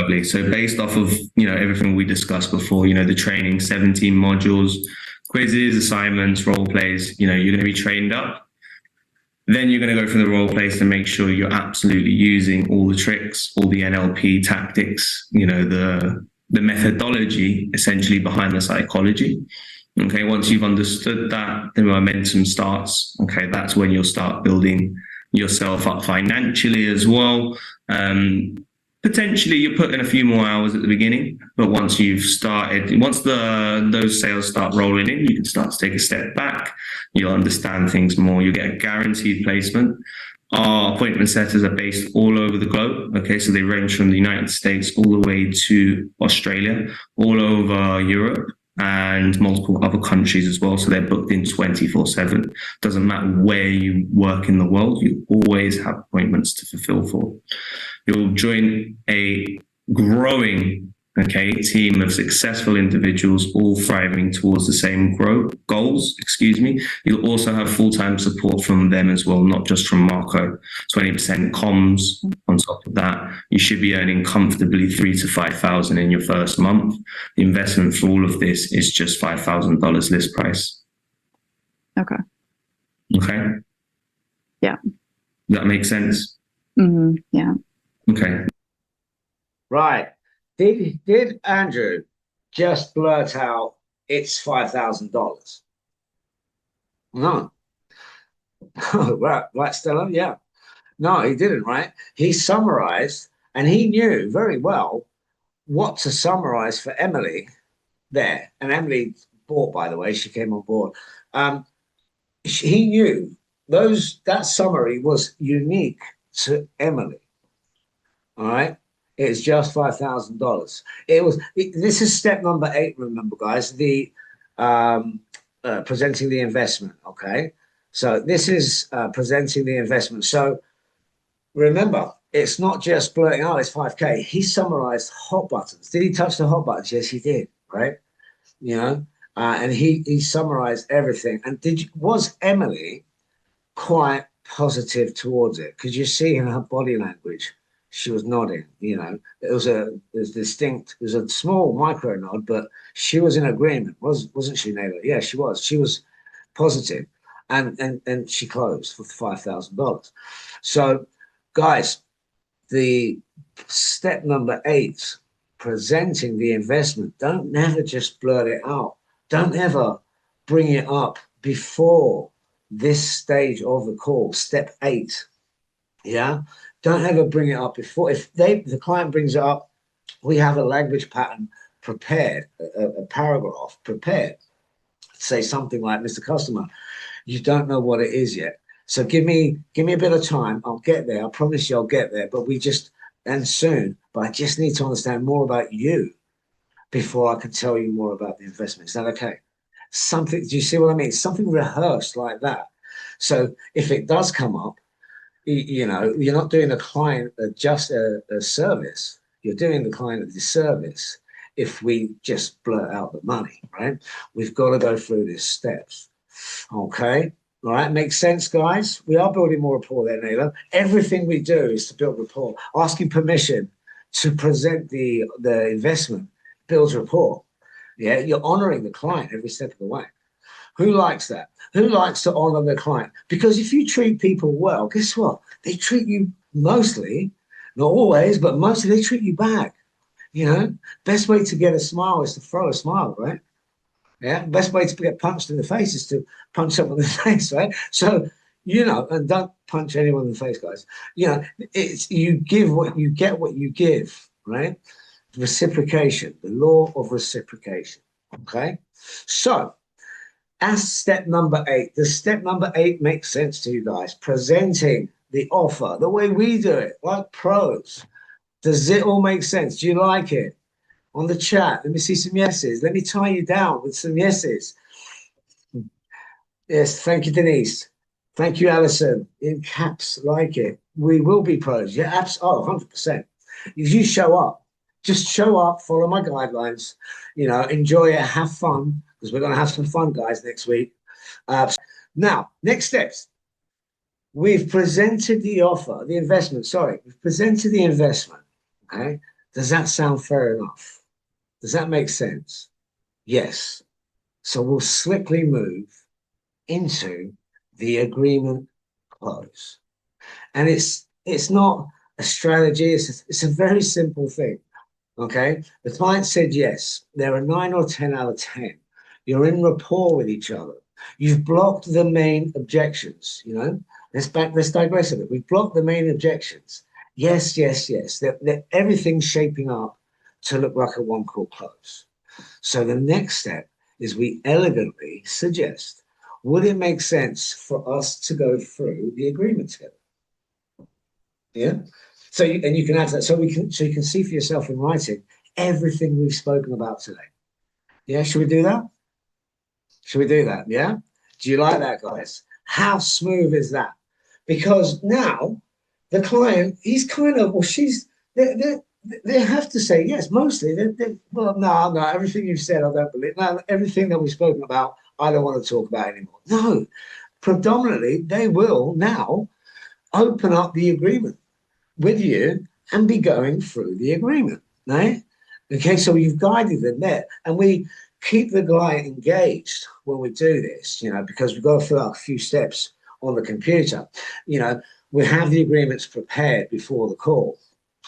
Lovely. So based off of, everything we discussed before, the training, 17 modules, quizzes, assignments, role plays, you're going to be trained up. Then you're going to go through the role plays to make sure you're absolutely using all the tricks, all the NLP tactics, the methodology essentially behind the psychology. Okay, once you've understood that, the momentum starts. Okay, that's when you'll start building yourself up financially as well. Potentially you're putting a few more hours at the beginning, but once those sales start rolling in, you can start to take a step back. You'll understand things more. You get a guaranteed placement. Our appointment setters are based all over the globe. Okay, so they range from the United States all the way to Australia, all over Europe, and multiple other countries as well. So they're booked in 24/7. Doesn't matter where you work in the world, you always have appointments to fulfill for. You'll join a growing team of successful individuals, all thriving towards the same goals. You'll also have full-time support from them as well, not just from Marco. 20% comms on top of that. You should be earning comfortably $3,000 to $5,000 in your first month. The investment for all of this is just $5,000 list price. Okay. Yeah. Does that make sense? Mm-hmm. Yeah. Okay. Right. Did Andrew just blurt out it's $5,000? No. Right, Stella? Yeah. No, he didn't, right? He summarized, and he knew very well what to summarize for Emily there. And Emily bought, by the way, she came on board. He knew that summary was unique to Emily. All right. It's just $5,000. This is step number 8. Remember, guys, the presenting the investment. Okay. So this is presenting the investment. So remember, it's not just blurting out, it's 5K. He summarized hot buttons. Did he touch the hot buttons? Yes, he did. Right. And he summarized everything. And was Emily quite positive towards it? Could you see in her body language? She was nodding, It was a small micro nod, but she was in agreement, wasn't she, Naylor? Yeah, she was. She was positive, and she closed for $5,000. So, guys, the step number 8, presenting the investment. Don't never just blurt it out. Don't ever bring it up before this stage of the call. Step 8, yeah. Don't ever bring it up before. If the client brings it up, we have a language pattern prepared, a paragraph prepared. Say something like, Mr. Customer, you don't know what it is yet. So give me a bit of time. I'll get there. I promise you I'll get there. But soon. But I just need to understand more about you before I can tell you more about the investment. Is that okay? Do you see what I mean? Something rehearsed like that. So if it does come up, you're not doing the client just a service. You're doing the client a disservice if we just blurt out the money, right? We've got to go through these steps. Okay. All right. Makes sense, guys? We are building more rapport there, Naylor. Everything we do is to build rapport. Asking permission to present the investment builds rapport. Yeah. You're honoring the client every step of the way. Who likes that? Who likes to honor their client? Because if you treat people well, guess what? They treat you mostly, not always, but mostly they treat you back. Best way to get a smile is to throw a smile, right? Yeah. Best way to get punched in the face is to punch someone in the face, right? So, and don't punch anyone in the face, guys. It's you give what you get, what you give, right? Reciprocation, the law of reciprocation. Okay. So, as step number 8, does step number 8 make sense to you guys? Presenting the offer, the way we do it, like pros. Does it all make sense? Do you like it? On the chat, let me see some yeses. Let me tie you down with some yeses. Yes, thank you, Denise. Thank you, Alison. In caps, like it. We will be pros. Yeah, 100%. If you show up, just show up, follow my guidelines, enjoy it, have fun, because we're going to have some fun, guys, next week. Now, next steps. We've presented the offer, the investment, sorry. We've presented the investment, okay? Does that sound fair enough? Does that make sense? Yes. So we'll slickly move into the agreement close. And it's not a strategy, it's a very simple thing. Okay. The client said yes. There are 9 or 10 out of 10. You're in rapport with each other. You've blocked the main objections, you know. Let's digress a bit. We've blocked the main objections. Yes, yes, yes. Everything's shaping up to look like a one call close. So the next step is we elegantly suggest, would it make sense for us to go through the agreement together? Yeah. So you can add that so you can see for yourself in writing everything we've spoken about today. Yeah, should we do that? Should we do that? Yeah. Do you like that, guys? How smooth is that? Because now the client, he's kind of, or she's, they have to say yes. Mostly, well, no, everything you've said, I don't believe. No, everything that we've spoken about, I don't want to talk about anymore. No, predominantly, they will now open up the agreement with you and be going through the agreement, right? Okay, so you've guided them there, and we keep the client engaged when we do this, you know, because we've got to fill out a few steps on the computer. You know, we have the agreements prepared before the call.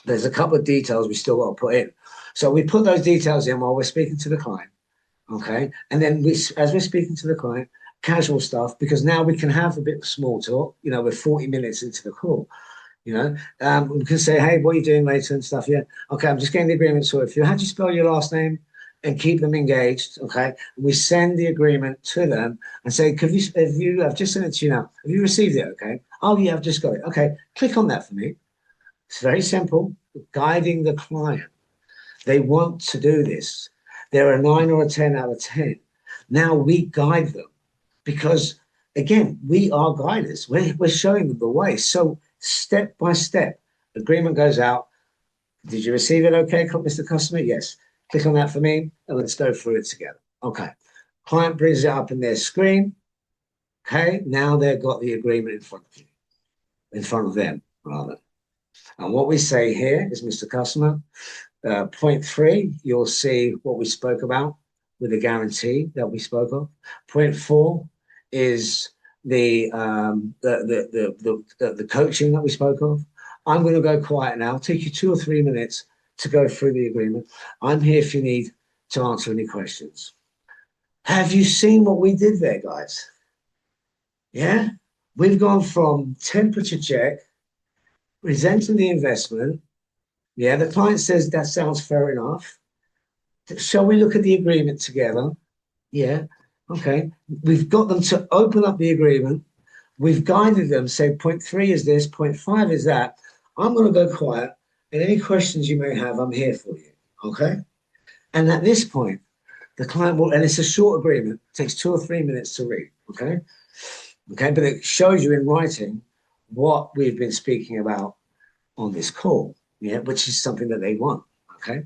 There's a couple of details we still got to put in. So we put those details in while we're speaking to the client, okay? And then as we're speaking to the client, casual stuff, because now we can have a bit of small talk. You know, we're 40 minutes into the call. You know, we can say, hey, what are you doing later and stuff? Yeah. Okay, I'm just getting the agreement sorted for you. How do you spell your last name? And keep them engaged. Okay. And we send the agreement to them and say, I've just sent it to you now. Have you received it? Okay. Oh, yeah, I've just got it. Okay. Click on that for me. It's very simple. Guiding the client. They want to do this. They're a 9 or a 10 out of 10. Now we guide them because, again, we are guiders. We're showing them the way. So, step by step, agreement goes out. Did you receive it okay, Mr. Customer? Yes. Click on that for me and let's go through it together. Okay. Client brings it up in their screen. Okay. Now they've got the agreement in front of you, in front of them, rather. And what we say here is, Mr. Customer, point 3, you'll see what we spoke about with the guarantee that we spoke of. Point 4 is the coaching that we spoke of. I'm going to go quiet now. It'll take you 2 or 3 minutes to go through the agreement. I'm here if you need to answer any questions. Have you seen what we did there, guys? Yeah? We've gone from temperature check, presenting the investment. Yeah, the client says that sounds fair enough. Shall we look at the agreement together? Yeah. Okay. We've got them to open up the agreement. We've guided them, say point 3 is this, point 5 is that. I'm going to go quiet, and any questions you may have, I'm here for you. Okay. And at this point, the client will, and it's a short agreement, it takes 2 or 3 minutes to read. Okay. Okay. But it shows you in writing what we've been speaking about on this call. Yeah. Which is something that they want. Okay.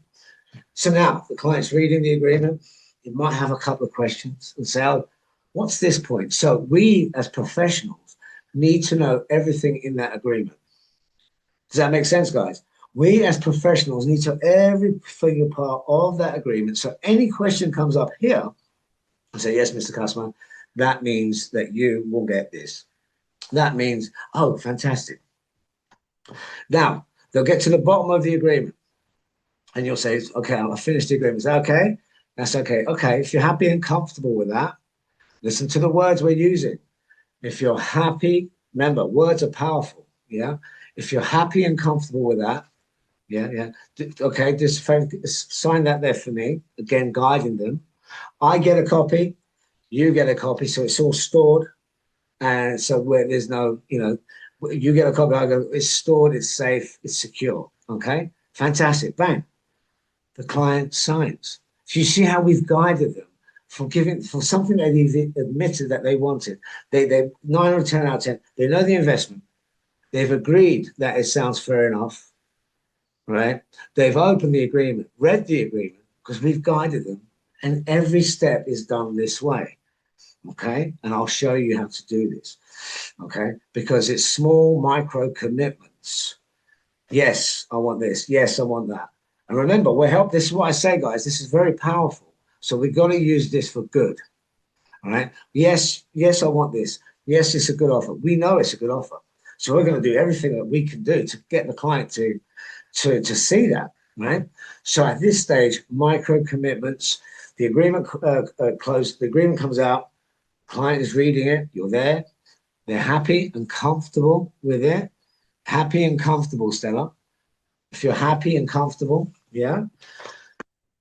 So now the client's reading the agreement. It might have a couple of questions and say, oh, what's this point? So we as professionals need to know everything in that agreement. Does that make sense, guys? We as professionals need to know every single part of that agreement. So any question comes up here, I say, yes, Mr. Customer, that means that you will get this. That means, oh, fantastic. Now, they'll get to the bottom of the agreement. And you'll say, okay, I'll finish the agreement. Is that okay? That's okay. Okay, if you're happy and comfortable with that, listen to the words we're using. If you're happy, remember, words are powerful. Yeah. If you're happy and comfortable with that, yeah. Okay, just sign that there for me. Again, guiding them. I get a copy, you get a copy, so it's all stored. And so where there's no, you get a copy, I go, it's stored, it's safe, it's secure. Okay, fantastic. Bang. The client signs. So you see how we've guided them for something that they've admitted that they wanted. They 9 or 10 out of 10. They know the investment. They've agreed that it sounds fair enough, right? They've opened the agreement, read the agreement, because we've guided them, and every step is done this way, okay? And I'll show you how to do this, okay? Because it's small micro commitments. Yes, I want this. Yes, I want that. And remember, this is what I say, guys, this is very powerful. So we've got to use this for good. All right. Yes, I want this. Yes, it's a good offer. We know it's a good offer. So we're going to do everything that we can do to get the client to see that, right? So at this stage, micro commitments, the agreement closed, the agreement comes out, client is reading it, you're there, they're happy and comfortable with it. Happy and comfortable, Stella. If you're happy and comfortable, yeah,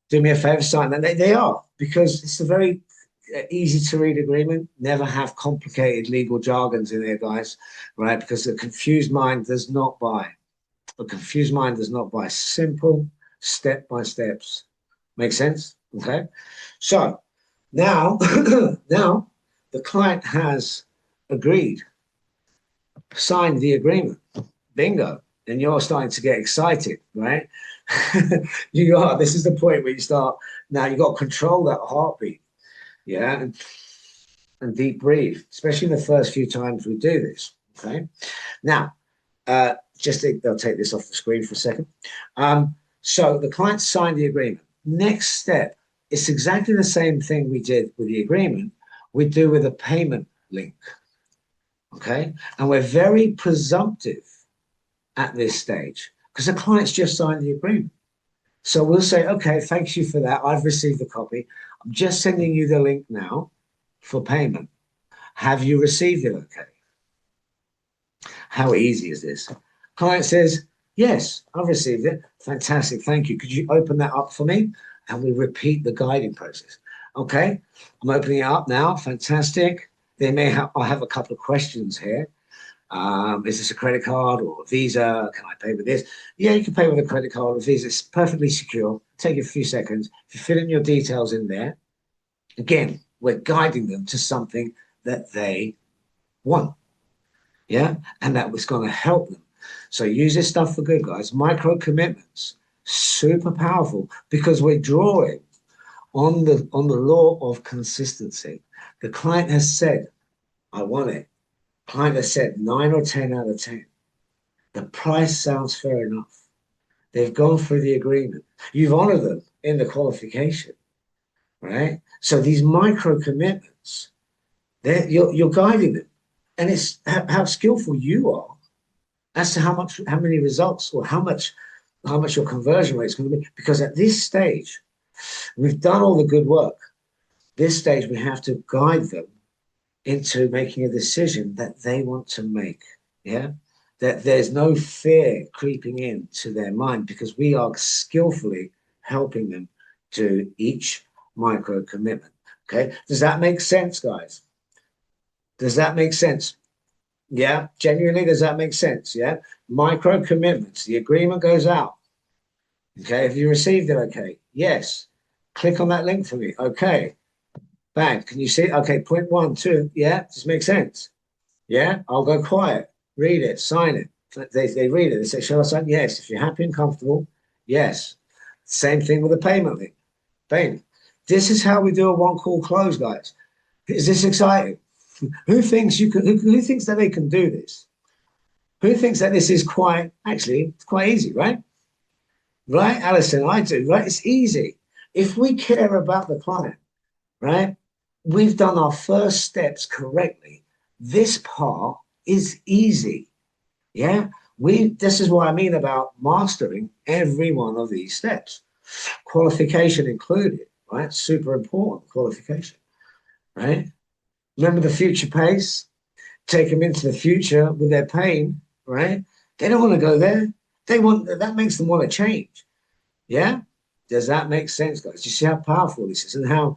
do me a favor, sign that. They are, because it's a very easy to read agreement. Never have complicated legal jargons in there, guys, right? Because the confused mind does not buy. A confused mind does not buy. Simple step by steps. Make sense? Okay. So now, now the client has agreed, signed the agreement. Bingo. And you're starting to get excited, right? This is the point where you start, now you got to control that heartbeat. Yeah. And deep breathe, especially in the first few times we do this. Okay. Now, they'll take this off the screen for a second. So the client signed the agreement. Next step, it's exactly the same thing we did with the agreement, we do with a payment link. Okay. And we're very presumptive at this stage because the client's just signed the agreement. So we'll say, okay, thank you for that. I've received the copy. I'm just sending you the link now for payment. Have you received it okay? How easy is this? Client says, yes, I've received it. Fantastic, thank you. Could you open that up for me? And we repeat the guiding process. Okay, I'm opening it up now. Fantastic. I have a couple of questions here. Is this a credit card or a Visa? Can I pay with this? Yeah, you can pay with a credit card or a Visa. It's perfectly secure. Take a few seconds. If you fill in your details in there, again, we're guiding them to something that they want. Yeah, and that was going to help them. So use this stuff for good, guys. Micro commitments, super powerful because we're drawing on the law of consistency. The client has said, I want it. Client has said 9 or 10 out of 10. The price sounds fair enough. They've gone through the agreement. You've honored them in the qualification, right? So these micro commitments, you're guiding them. And it's how skillful you are as to how many results or how much your conversion rate is going to be. Because at this stage, we've done all the good work. This stage, we have to guide them into making a decision that they want to make. Yeah, that there's no fear creeping into their mind because we are skillfully helping them to each micro commitment. Okay, does that make sense, guys? Does that make sense? Yeah, genuinely, does that make sense? Yeah, micro commitments. The agreement goes out. Okay, have you received it? Okay, yes. Click on that link for me. Okay. Bang. Can you see it? Okay, point 1, 2. Yeah, does this make sense? Yeah, I'll go quiet. Read it, sign it. They read it. They say, shall I sign? Yes. If you're happy and comfortable, yes. Same thing with the payment link. Bang. This is how we do a one-call close, guys. Is this exciting? Who thinks who thinks that they can do this? Who thinks that this is it's quite easy, right? Right, Alison, I do, right? It's easy. If we care about the client, right? We've done our first steps correctly. This part is easy. Yeah. This is what I mean about mastering every one of these steps. Qualification included, right? Super important qualification, right? Remember the future pace? Take them into the future with their pain, right? They don't want to go there. That makes them want to change. Yeah. Does that make sense, guys? Do you see how powerful this is and how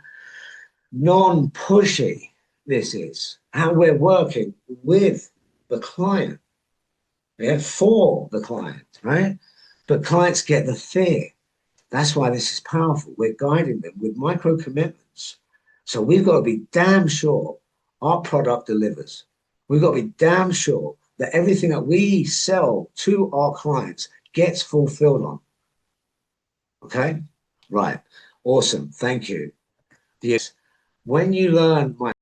non-pushy this is, how we're working with the client, yeah, for the client, right? But clients get the fear. That's why this is powerful. We're guiding them with micro commitments. So we've got to be damn sure our product delivers. We've got to be damn sure that everything that we sell to our clients gets fulfilled on. Okay? Right. Awesome. Thank you. When you learn my